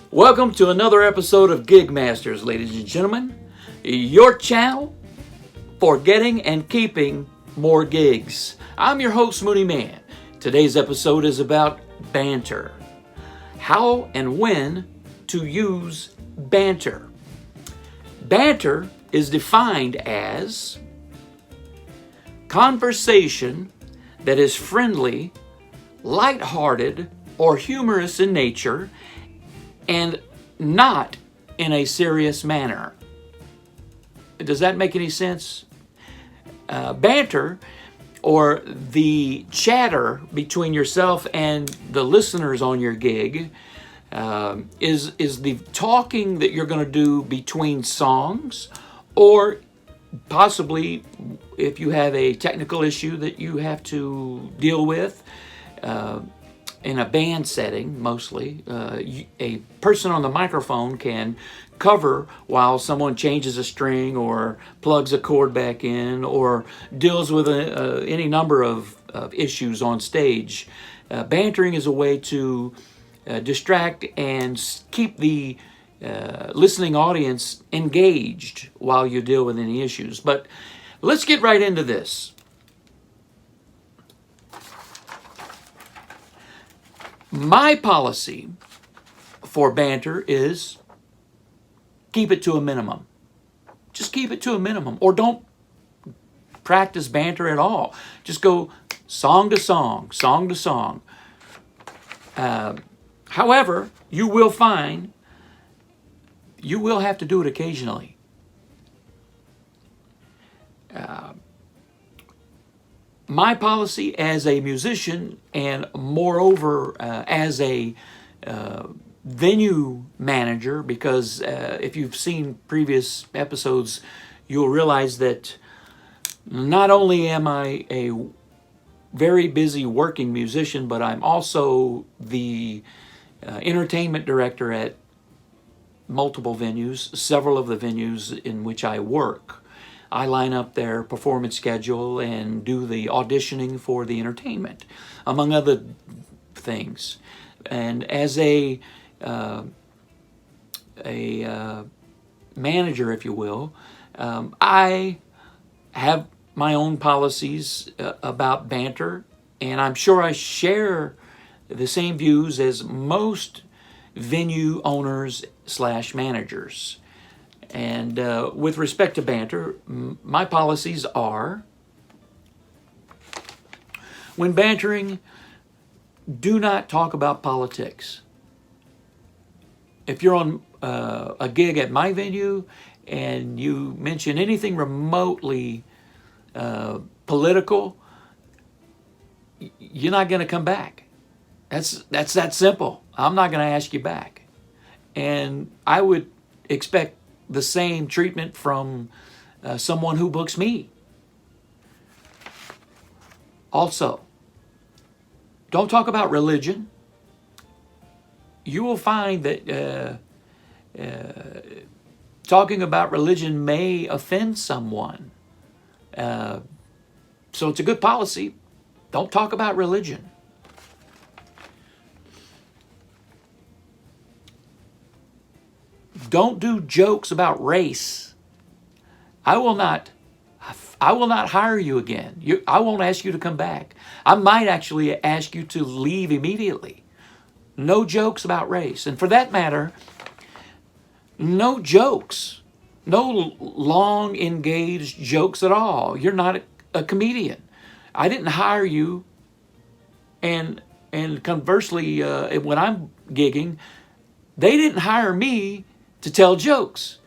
Welcome to another episode of Gig Masters, ladies and gentlemen. Your channel for getting and keeping more gigs. I'm your host, Moody Man. Today's episode is about banter. How and when to use banter. Banter is defined as conversation that is friendly, lighthearted, or humorous in nature, and not in a serious manner. Does that make any sense? Banter, or the chatter between yourself and the listeners on your gig, is the talking that you're going to do between songs, or possibly if you have a technical issue that you have to deal with. In a band setting, mostly, a person on the microphone can cover while someone changes a string or plugs a chord back in or deals with any number of issues on stage. Bantering is a way to distract and keep the listening audience engaged while you deal with any issues. But let's get right into this. My policy for banter is keep it to a minimum. Just keep it to a minimum. Or don't practice banter at all. Just go song to song, song to song. However, you will find you will have to do it occasionally. My policy as a musician, and moreover as a venue manager, because if you've seen previous episodes, you'll realize that not only am I a very busy working musician, but I'm also the entertainment director at multiple venues, several of the venues in which I work. I line up their performance schedule and do the auditioning for the entertainment, among other things. And as a manager, if you will, I have my own policies about banter, and I'm sure I share the same views as most venue owners / managers. And with respect to banter, my policies are, when bantering, do not talk about politics. If you're on a gig at my venue and you mention anything remotely political, you're not going to come back. That's that simple. I'm not going to ask you back. And I would expect the same treatment from someone who books me. Also, don't talk about religion. You will find that talking about religion may offend someone. So it's a good policy. Don't talk about religion. Don't do jokes about race. I will not hire you again. I won't ask you to come back. I might actually ask you to leave immediately. No jokes about race. And for that matter, no jokes. No long engaged jokes at all. You're not a comedian. I didn't hire you. And conversely, when I'm gigging, they didn't hire me to tell jokes.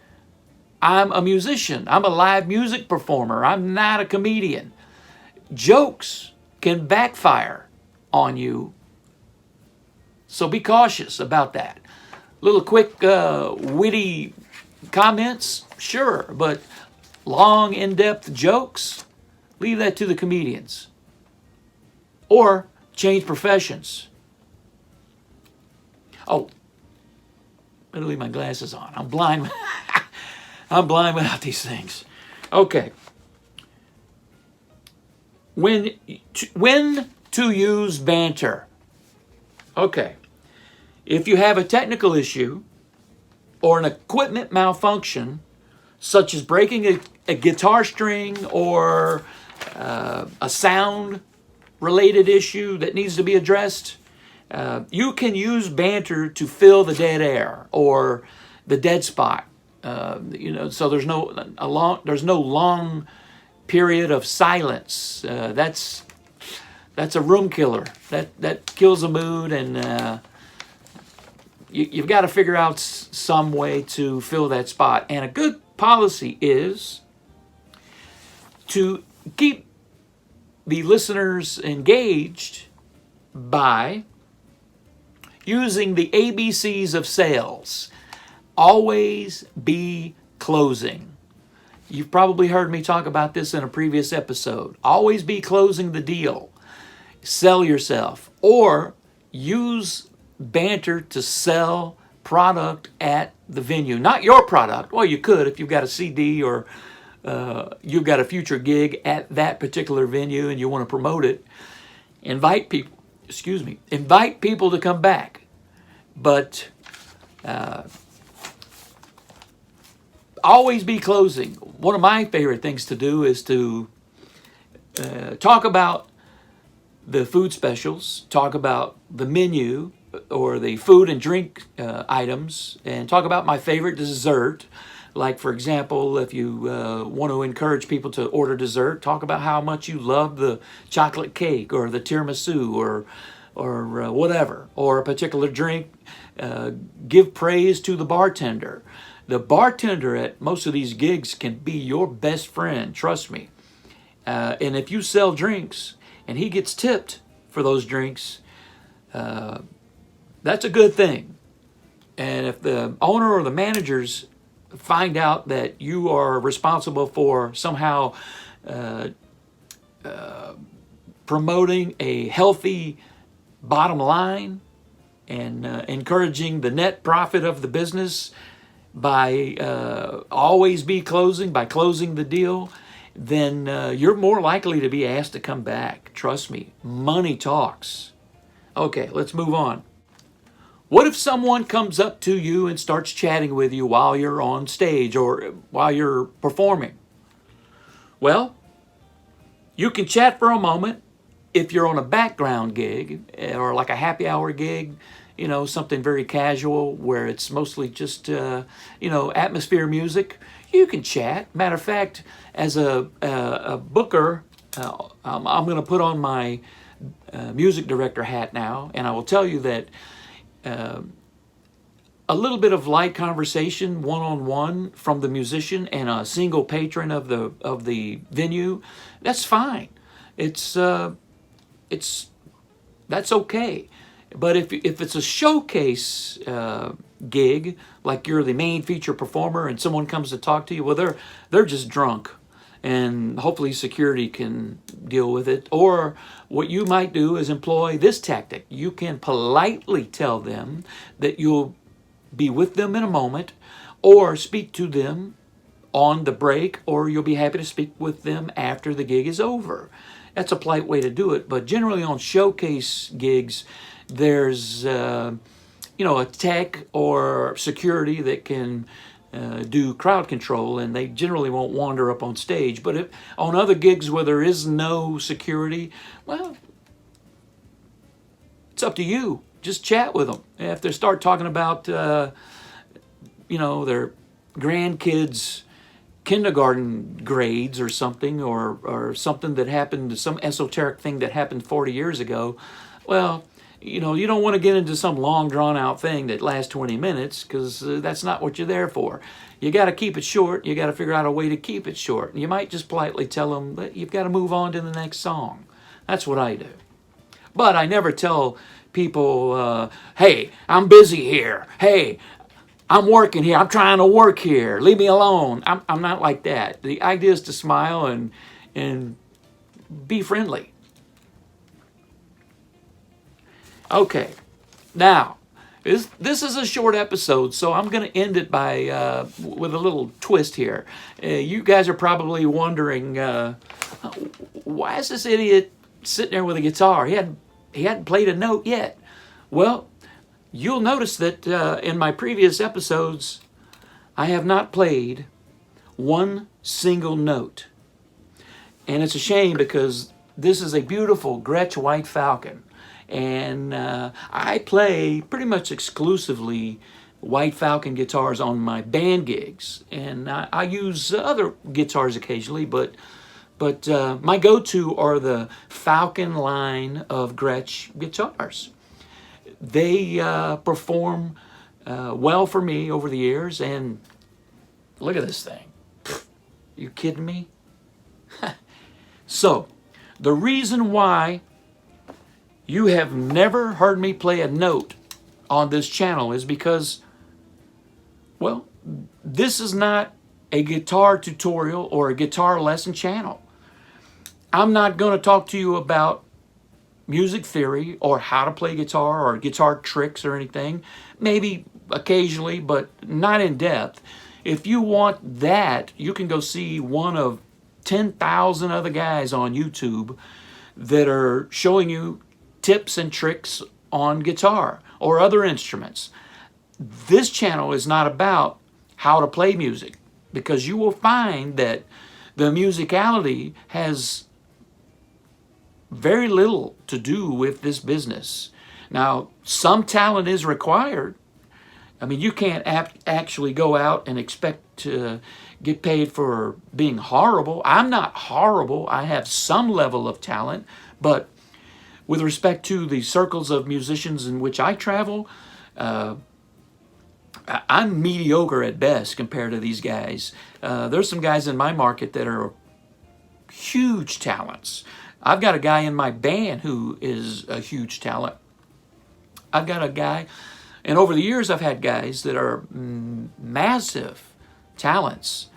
I'm a musician. I'm a live music performer. I'm not a comedian. Jokes can backfire on you, so be cautious about that. Little quick, witty comments, sure, but long, in-depth jokes, leave that to the comedians. Or change professions. Oh, better leave my glasses on. I'm blind. I'm blind without these things. Okay. When to use banter. Okay. If you have a technical issue or an equipment malfunction, such as breaking a guitar string or a sound related issue that needs to be addressed, you can use banter to fill the dead air or the dead spot. So there's no long period of silence. That's a room killer. That kills the mood, and you've got to figure out some way to fill that spot. And a good policy is to keep the listeners engaged by using the ABCs of sales. Always be closing. You've probably heard me talk about this in a previous episode. Always be closing the deal. Sell yourself, or use banter to sell product at the venue. Not your product. Well, you could if you've got a CD or you've got a future gig at that particular venue and you want to promote it. Invite people to come back. But always be closing. One of my favorite things to do is to talk about the food specials, talk about the menu or the food and drink items, and talk about my favorite dessert. Like, for example, if you want to encourage people to order dessert, talk about how much you love the chocolate cake or the tiramisu or whatever, or a particular drink. Give praise to the bartender. The bartender at most of these gigs can be your best friend, trust me. And if you sell drinks and he gets tipped for those drinks, that's a good thing. And if the owner or the managers find out that you are responsible for somehow promoting a healthy bottom line and encouraging the net profit of the business by closing the deal, then you're more likely to be asked to come back. Trust me, money talks. Okay, let's move on. What if someone comes up to you and starts chatting with you while you're on stage or while you're performing? Well, you can chat for a moment if you're on a background gig or like a happy hour gig, something very casual where it's mostly just, atmosphere music. You can chat. Matter of fact, as a booker, I'm going to put on my music director hat now, and I will tell you that a little bit of light conversation, one-on-one, from the musician and a single patron of the venue, that's fine. That's okay. But if it's a showcase gig, like you're the main feature performer and someone comes to talk to you, well, they're just drunk, and hopefully security can deal with it. Or what you might do is employ this tactic. You can politely tell them that you'll be with them in a moment, or speak to them on the break, or you'll be happy to speak with them after the gig is over. That's a polite way to do it. But generally on showcase gigs, there's a tech or security that can do crowd control, and they generally won't wander up on stage. But if on other gigs where there is no security, well, it's up to you. Just chat with them. If they start talking about their grandkids' kindergarten grades or something, or something that happened, some esoteric thing that happened 40 years ago, well, you don't want to get into some long drawn out thing that lasts 20 minutes, because that's not what you're there for. You got to keep it short. You got to figure out a way to keep it short. And you might just politely tell them that you've got to move on to the next song. That's what I do. But I never tell people, hey, I'm busy here. Hey, I'm working here. I'm trying to work here. Leave me alone. I'm not like that. The idea is to smile and be friendly. Okay, now, This is a short episode, so I'm going to end it by with a little twist here. You guys are probably wondering, why is this idiot sitting there with a guitar? He hadn't played a note yet. Well, you'll notice that in my previous episodes, I have not played one single note. And it's a shame because this is a beautiful Gretsch White Falcon. And I play pretty much exclusively White Falcon guitars on my band gigs. And I use other guitars occasionally, but my go-to are the Falcon line of Gretsch guitars. They perform well for me over the years, and look at this thing. You kidding me? So, the reason why you have never heard me play a note on this channel is because, well, this is not a guitar tutorial or a guitar lesson channel. I'm not going to talk to you about music theory or how to play guitar or guitar tricks or anything. Maybe occasionally, but not in depth. If you want that, you can go see one of 10,000 other guys on YouTube that are showing you tips and tricks on guitar or other instruments. This channel is not about how to play music, because you will find that the musicality has very little to do with this business. Now, some talent is required. I mean, you can't actually go out and expect to get paid for being horrible. I'm not horrible. I have some level of talent, but with respect to the circles of musicians in which I travel, I'm mediocre at best compared to these guys. There's some guys in my market that are huge talents. I've got a guy in my band who is a huge talent. I've got a guy, and over the years I've had guys that are massive talents.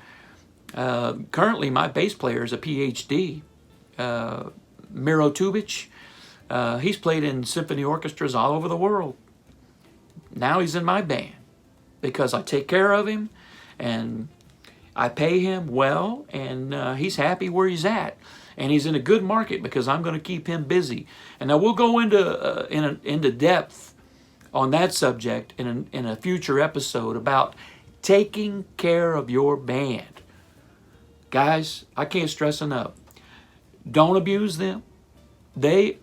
Currently my bass player is a PhD, Miro Tubic. He's played in symphony orchestras all over the world. Now he's in my band because I take care of him and I pay him well, and he's happy where he's at. And he's in a good market because I'm going to keep him busy. And now we'll go into depth on that subject in a future episode about taking care of your band. Guys, I can't stress enough. Don't abuse them. They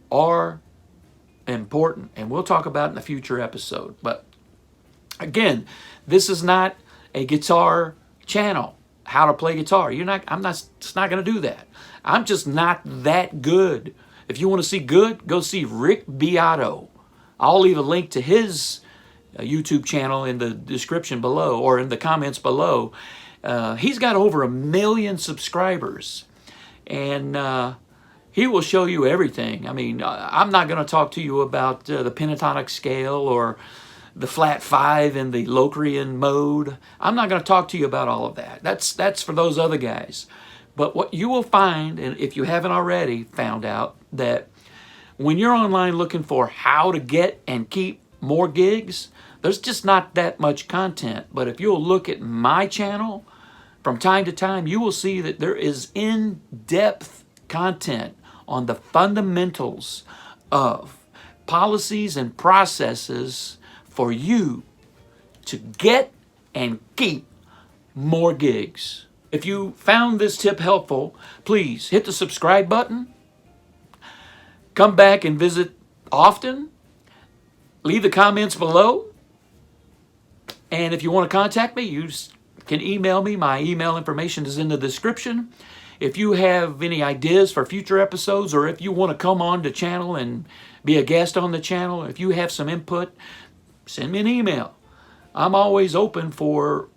are important, and we'll talk about it in a future episode. But again, this is not a guitar channel. How to play guitar. I'm just not going to do that. I'm just not that good. If you want to see good, go see Rick Beato. I'll leave a link to his YouTube channel in the description below or in the comments below. He's got over 1 million subscribers, and he will show you everything. I mean, I'm not going to talk to you about the pentatonic scale or the flat 5 in the Locrian mode. I'm not going to talk to you about all of that. That's for those other guys. But what you will find, and if you haven't already found out, that when you're online looking for how to get and keep more gigs, there's just not that much content. But if you'll look at my channel, from time to time, you will see that there is in-depth content on the fundamentals of policies and processes for you to get and keep more gigs. If you found this tip helpful, please hit the subscribe button. Come back and visit often. Leave the comments below. And if you want to contact me, you can email me. My email information is in the description. If you have any ideas for future episodes, or if you want to come on the channel and be a guest on the channel, if you have some input, send me an email. I'm always open for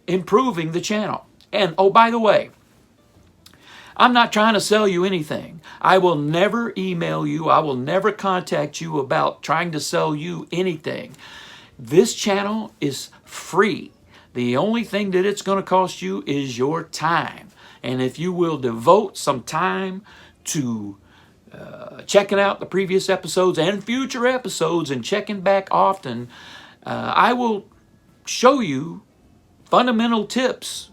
improving the channel. And oh, by the way, I'm not trying to sell you anything. I will never email you. I will never contact you about trying to sell you anything. This channel is free. The only thing that it's going to cost you is your time. And if you will devote some time to checking out the previous episodes and future episodes and checking back often, I will show you fundamental tips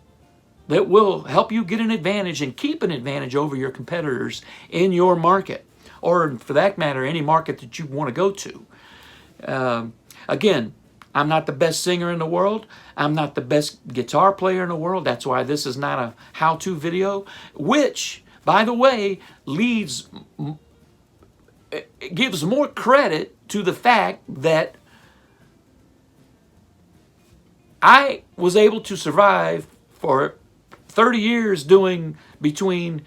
that will help you get an advantage and keep an advantage over your competitors in your market, or for that matter, any market that you want to go to. Again, I'm not the best singer in the world. I'm not the best guitar player in the world. That's why this is not a how-to video, which, by the way, gives more credit to the fact that I was able to survive for 30 years doing between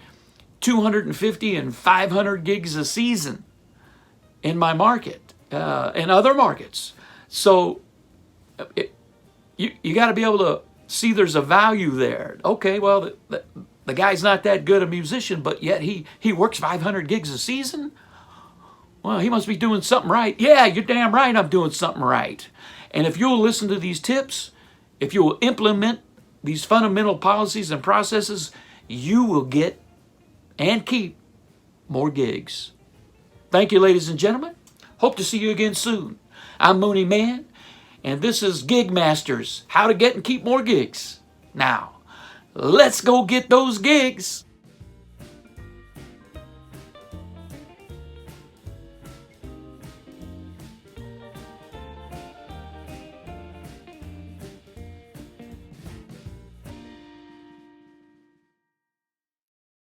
250 and 500 gigs a season in my market, and other markets. So you got to be able to see there's a value there. Okay, well, the guy's not that good a musician, but yet he works 500 gigs a season? Well, he must be doing something right. Yeah, you're damn right I'm doing something right. And if you'll listen to these tips, if you will implement these fundamental policies and processes, you will get and keep more gigs. Thank you, ladies and gentlemen. Hope to see you again soon. I'm Mooney Man, and this is Gig Masters, how to get and keep more gigs. Now, let's go get those gigs.